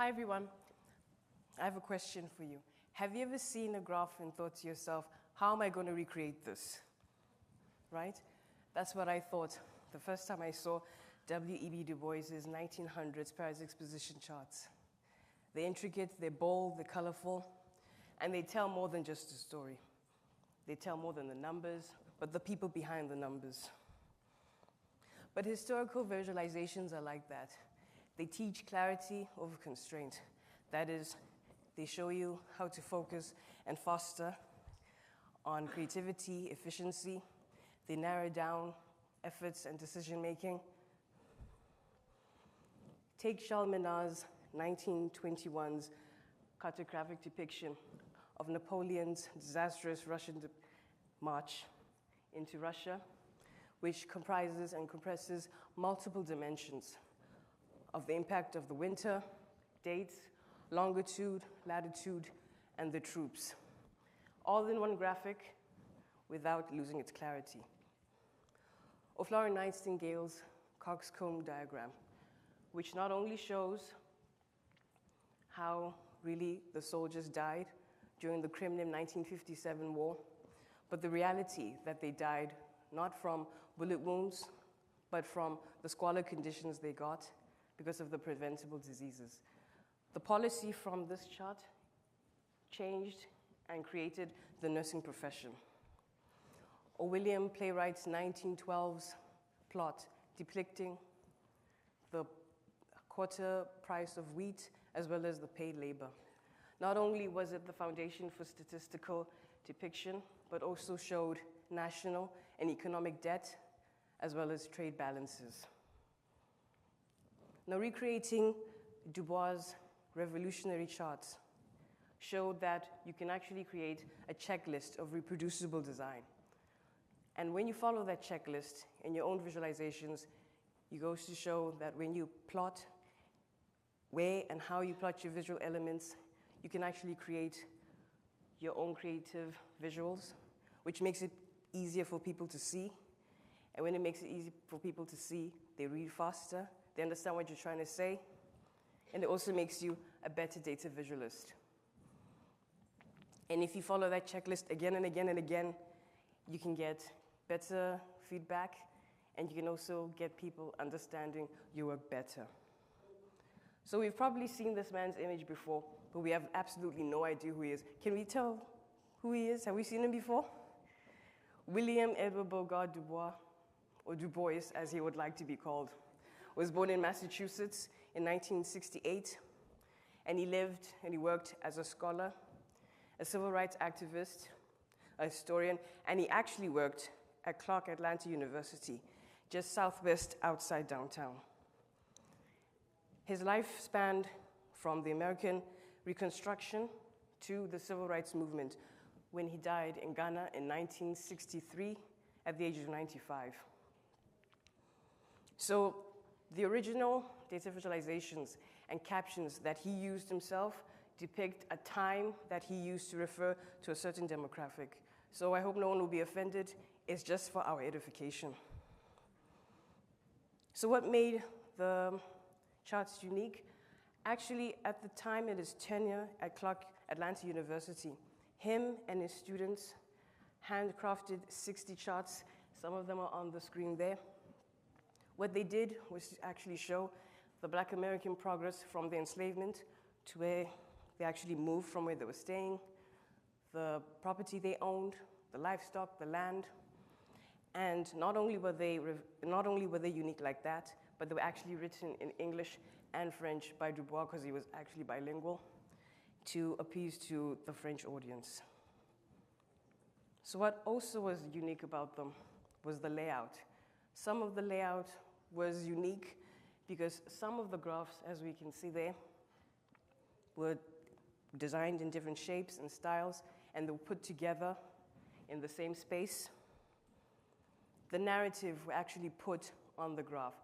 Hi everyone, I have a question for you. Have you ever seen a graph and thought to yourself, how am I going to recreate this? Right? That's what I thought the first time I saw W.E.B. Du Bois's 1900s Paris Exposition charts. They're intricate, they're bold, they're colorful, and they tell more than just a story. They tell more than the numbers, but the people behind the numbers. But historical visualizations are like that. They teach clarity over constraint. That is, they show you how to focus and foster on creativity, efficiency. They narrow down efforts and decision-making. Take Charles Minard's 1921's cartographic depiction of Napoleon's disastrous Russian march into Russia, which comprises and compresses multiple dimensions of the impact of the winter, dates, longitude, latitude, and the troops, all in one graphic without losing its clarity. Or Florence Nightingale's coxcomb diagram, which not only shows how really the soldiers died during the Crimean 1957 war, but the reality that they died not from bullet wounds, but from the squalid conditions they got because of the preventable diseases. The policy from this chart changed and created the nursing profession. Or William Playwright's 1912's plot depicting the quarter price of wheat as well as the paid labor. Not only was it the foundation for statistical depiction, but also showed national and economic debt as well as trade balances. Now, recreating Du Bois' revolutionary charts showed that you can actually create a checklist of reproducible design. And when you follow that checklist in your own visualizations, it goes to show that when you plot where and how you plot your visual elements, you can actually create your own creative visuals, which makes it easier for people to see. And when it makes it easy for people to see, they read faster, they understand what you're trying to say, and it also makes you a better data visualist. And if you follow that checklist again and again and again, you can get better feedback, and you can also get people understanding your work better. So we've probably seen this man's image before, but we have absolutely no idea who he is. Can we tell who he is? Have we seen him before? William Edward Bogart Du Bois, or Du Bois as he would like to be called, was born in Massachusetts in 1968, and he lived and he worked as a scholar, a civil rights activist, a historian, and he actually worked at Clark Atlanta University, just southwest outside downtown. His life spanned from the American Reconstruction to the Civil Rights Movement, when he died in Ghana in 1963 at the age of 95. So the original data visualizations and captions that he used himself depict a time that he used to refer to a certain demographic. So I hope no one will be offended. It's just for our edification. So what made the charts unique? Actually, at the time in his tenure at Clark Atlanta University, him and his students handcrafted 60 charts. Some of them are on the screen there. What they did was to actually show the Black American progress from the enslavement to where they actually moved from where they were staying, the property they owned, the livestock, the land. And not only were they unique like that, but they were actually written in English and French by Du Bois, because he was actually bilingual, to appease to the French audience. So what also was unique about them was the layout. Some of the layout was unique because some of the graphs, as we can see there, were designed in different shapes and styles, and they were put together in the same space. The narrative were actually put on the graph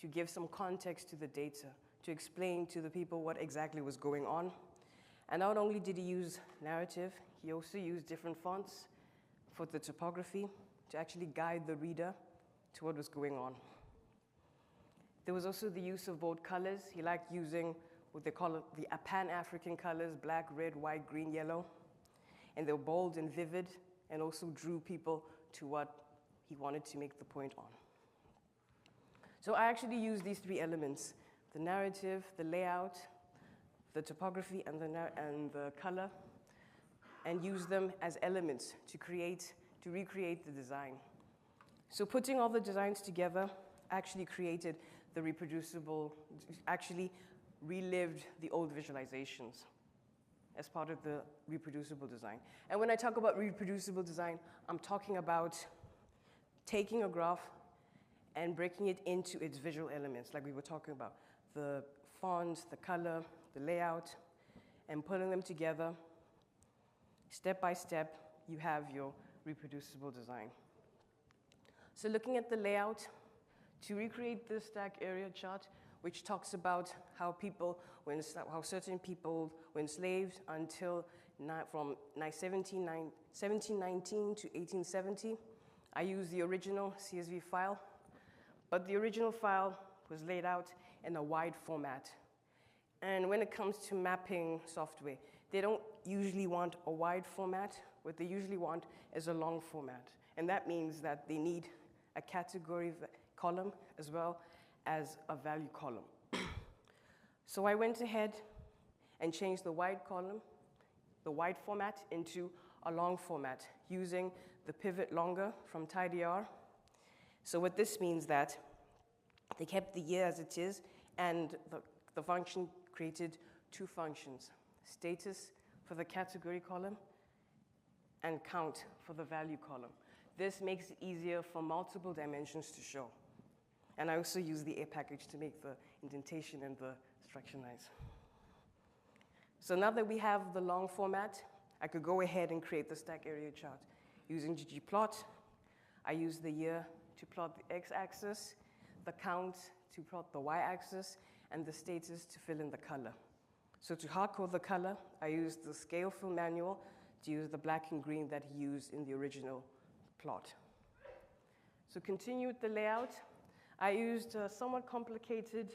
to give some context to the data, to explain to the people what exactly was going on. And not only did he use narrative, he also used different fonts for the topography to actually guide the reader to what was going on. There was also the use of bold colors. He liked using what they call the Pan-African colors, black, red, white, green, yellow. And they're bold and vivid, and also drew people to what he wanted to make the point on. So I actually used these three elements: the narrative, the layout, the topography, and the color, and use them as elements to recreate the design. So putting all the designs together actually created the reproducible, actually relived the old visualizations as part of the reproducible design. And when I talk about reproducible design, I'm talking about taking a graph and breaking it into its visual elements, like we were talking about, the font, the color, the layout, and putting them together. Step by step, you have your reproducible design. So looking at the layout, to recreate this stack area chart, which talks about how certain people were enslaved until from 1719 to 1870. I used the original CSV file, but the original file was laid out in a wide format. And when it comes to mapping software, they don't usually want a wide format. What they usually want is a long format. And that means that they need a category column as well as a value column. So I went ahead and changed the wide column, the wide format, into a long format using the pivot longer from TidyR. So what this means that they kept the year as it is, and the function created two functions: status for the category column and count for the value column. This makes it easier for multiple dimensions to show. And I also use the A package to make the indentation and the structure nice. So now that we have the long format, I could go ahead and create the stack area chart. Using ggplot, I use the year to plot the x-axis, the count to plot the y-axis, and the status to fill in the color. So to hardcode the color, I used the scale fill manual to use the black and green that he used in the original plot. So continue with the layout. I used a somewhat complicated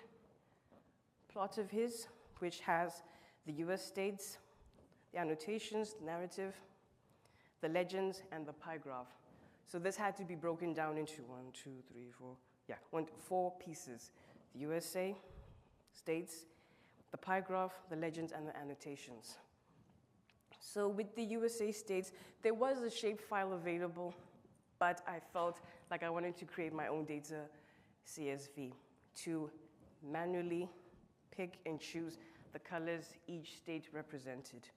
plot of his, which has the US states, the annotations, the narrative, the legends, and the pie graph. So this had to be broken down into 4 pieces: the USA, states, the pie graph, the legends, and the annotations. So with the USA states, there was a shapefile available, but I felt like I wanted to create my own data CSV to manually pick and choose the colors each state represented.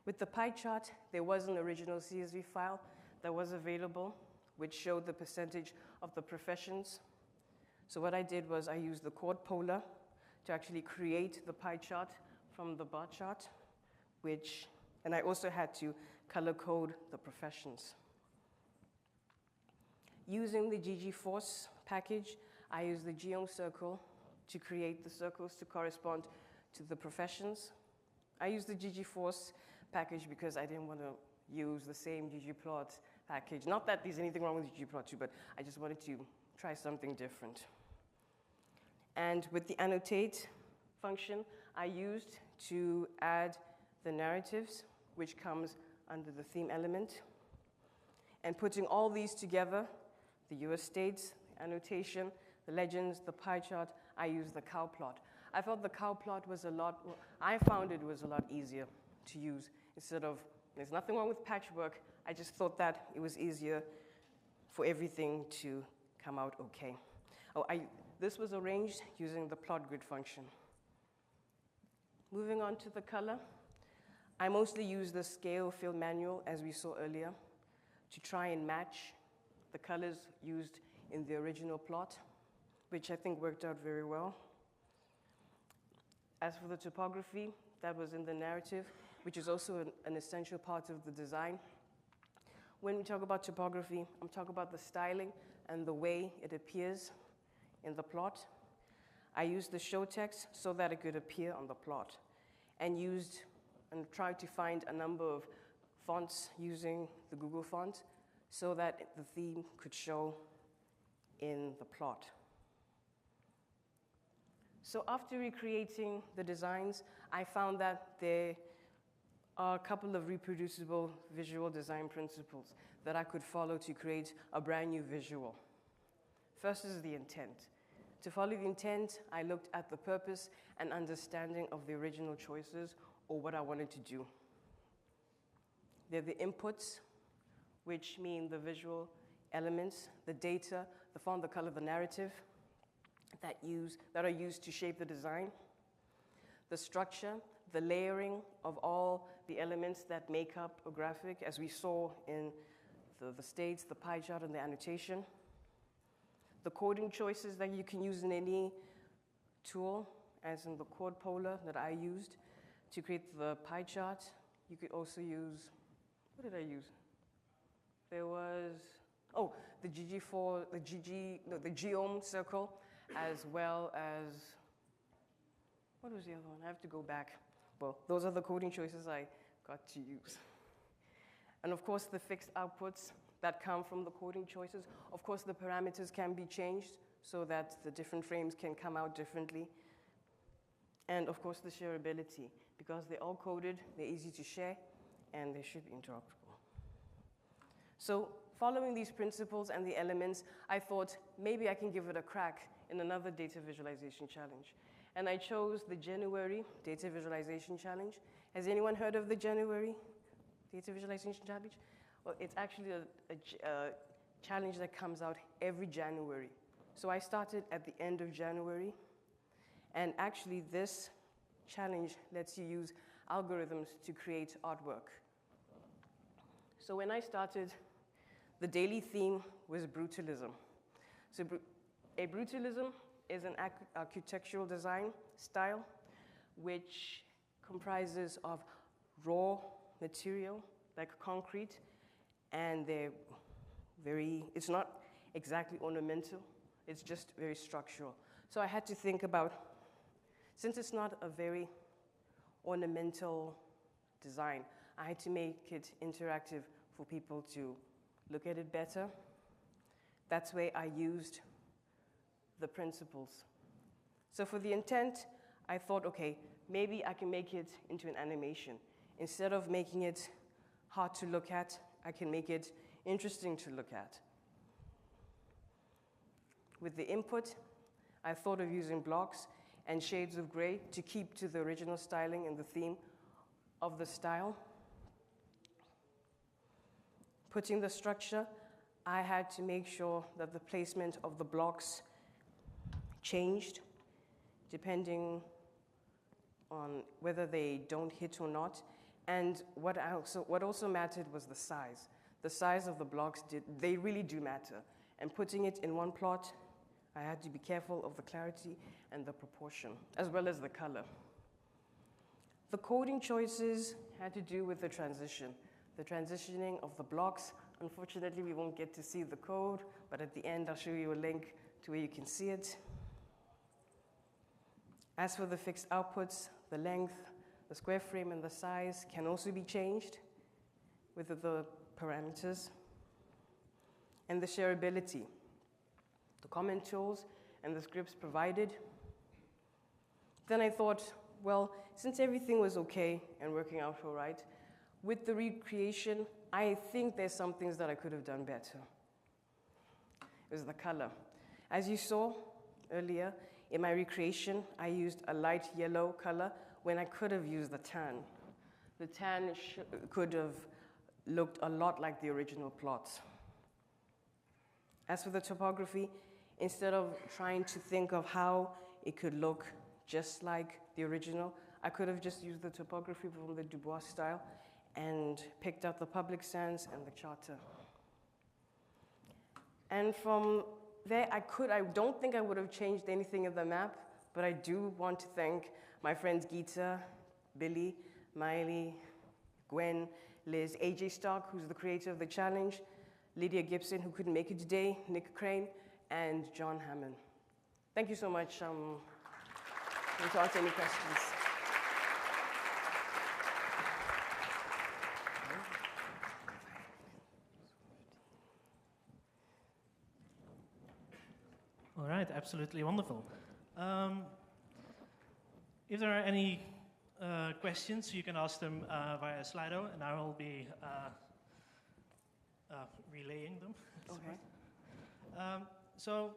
With the pie chart, there was an original CSV file that was available, which showed the percentage of the professions. So what I did was I used the quad polar to actually create the pie chart from the bar chart, and I also had to color code the professions. Using the ggforce package, I used the geom circle to create the circles to correspond to the professions. I used the ggforce package because I didn't want to use the same ggplot package. Not that there's anything wrong with ggplot 2, but I just wanted to try something different. And with the annotate function, I used to add the narratives, which comes under the theme element. And putting all these together, the US states, the annotation, the legends, the pie chart, I used the cow plot. I felt the cow plot was I found it was a lot easier to use instead of, there's nothing wrong with patchwork, I just thought that it was easier for everything to come out okay. This was arranged using the plot grid function. Moving on to the color, I mostly used the scale fill manual, as we saw earlier, to try and match the colors used in the original plot, which I think worked out very well. As for the topography, that was in the narrative, which is also an essential part of the design. When we talk about topography, I'm talking about the styling and the way it appears in the plot. I used the show text so that it could appear on the plot, and tried to find a number of fonts using the Google font so that the theme could show in the plot. So after recreating the designs, I found that there are a couple of reproducible visual design principles that I could follow to create a brand new visual. First is the intent. To follow the intent, I looked at the purpose and understanding of the original choices or what I wanted to do. They're the inputs, which mean the visual elements, the data, the font, the color, the narrative that are used to shape the design, the structure, the layering of all the elements that make up a graphic, as we saw in the states, the pie chart, and the annotation, the coding choices that you can use in any tool, as in the chord polar that I used to create the pie chart. You could also use, what did I use? There was, the the geom circle, as well as, what was the other one? I have to go back. Well, those are the coding choices I got to use. And of course, the fixed outputs that come from the coding choices. Of course, the parameters can be changed so that the different frames can come out differently. And of course, the shareability, because they're all coded, they're easy to share, and they should be interoperable. So following these principles and the elements, I thought maybe I can give it a crack in another data visualization challenge. And I chose the January Data Visualization Challenge. Has anyone heard of the January Data Visualization Challenge? Well, it's actually a challenge that comes out every January. So I started at the end of January. And actually, this challenge lets you use algorithms to create artwork. So when I started, the daily theme was brutalism. So a brutalism is an architectural design style which comprises of raw material, like concrete, and it's not exactly ornamental, it's just very structural. So I had to think about, since it's not a very ornamental design, I had to make it interactive for people to look at it better. That's where I used the principles. So for the intent, I thought, okay, maybe I can make it into an animation. Instead of making it hard to look at, I can make it interesting to look at. With the input, I thought of using blocks and shades of gray to keep to the original styling and the theme of the style. Putting the structure, I had to make sure that the placement of the blocks changed depending on whether they don't hit or not. And what also mattered was the size. The size of the blocks, they really do matter. And putting it in one plot, I had to be careful of the clarity and the proportion, as well as the color. The coding choices had to do with the transitioning of the blocks. Unfortunately, we won't get to see the code, but at the end, I'll show you a link to where you can see it. As for the fixed outputs, the length, the square frame, and the size can also be changed with the parameters. And the shareability, the comment tools, and the scripts provided. Then I thought, well, since everything was okay and working out all right, with the recreation, I think there's some things that I could have done better. It was the color. As you saw earlier, in my recreation, I used a light yellow color when I could have used the tan. The tan could have looked a lot like the original plots. As for the topography, instead of trying to think of how it could look just like the original, I could have just used the topography from the Bois style and picked out the public sense and the charter. And from there, I don't think I would have changed anything in the map, but I do want to thank my friends Geeta, Billy, Miley, Gwen, Liz, AJ Stark, who's the creator of the challenge, Lydia Gibson, who couldn't make it today, Nick Crane, and John Hammond. Thank you so much. I'm going to answer any questions. All right, absolutely wonderful. If there are any questions, you can ask them via Slido, and I will be relaying them. Okay. So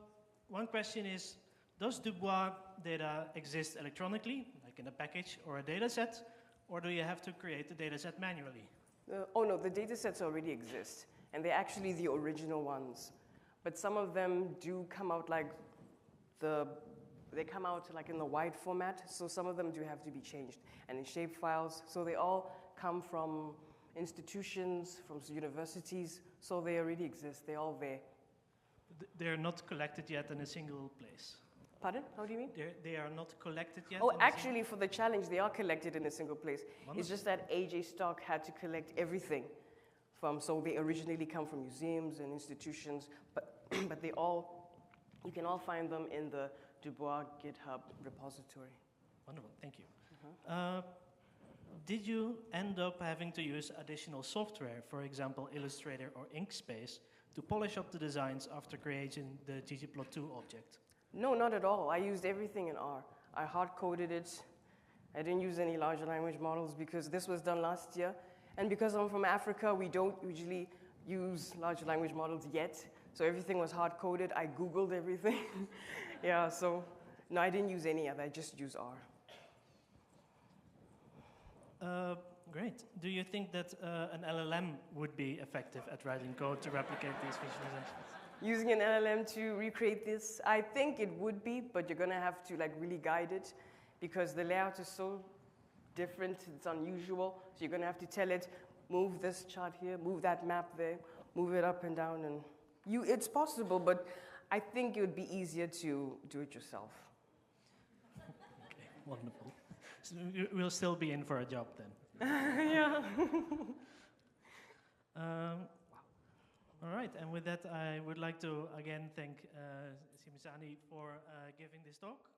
one question is, does Bois data exist electronically, like in a package or a data set, or do you have to create the data set manually? Oh no, the data sets already exist, and they're actually the original ones. But some of them do come out like they come out like in the wide format, so some of them do have to be changed, and in shape files. So they all come from institutions, from universities, so they already exist. They're all there. They're not collected yet in a single place. Pardon? How do you mean? They are not collected yet? Oh, actually, for the challenge, they are collected in a single place. Wonderful. It's just that AJ Stock had to collect everything so they originally come from museums and institutions, but they all, you can all find them in the Bois GitHub repository. Wonderful, thank you. Did you end up having to use additional software, for example, Illustrator or Inkspace, to polish up the designs after creating the ggplot2 object? No, not at all. I used everything in R. I hard-coded it. I didn't use any large language models because this was done last year. And because I'm from Africa, we don't usually use large language models yet. So everything was hard-coded. I Googled everything. Yeah, so no, I didn't use any other. I just used R. Great. Do you think that an LLM would be effective at writing code to replicate these visualizations? Using an LLM to recreate this, I think it would be, but you're going to have to like really guide it because the layout is so different, it's unusual. So you're going to have to tell it, move this chart here, move that map there, move it up and down. And it's possible, but I think it would be easier to do it yourself. Okay, wonderful. So we'll still be in for a job then. Yeah. All right, and with that, I would like to again thank Simisani for giving this talk.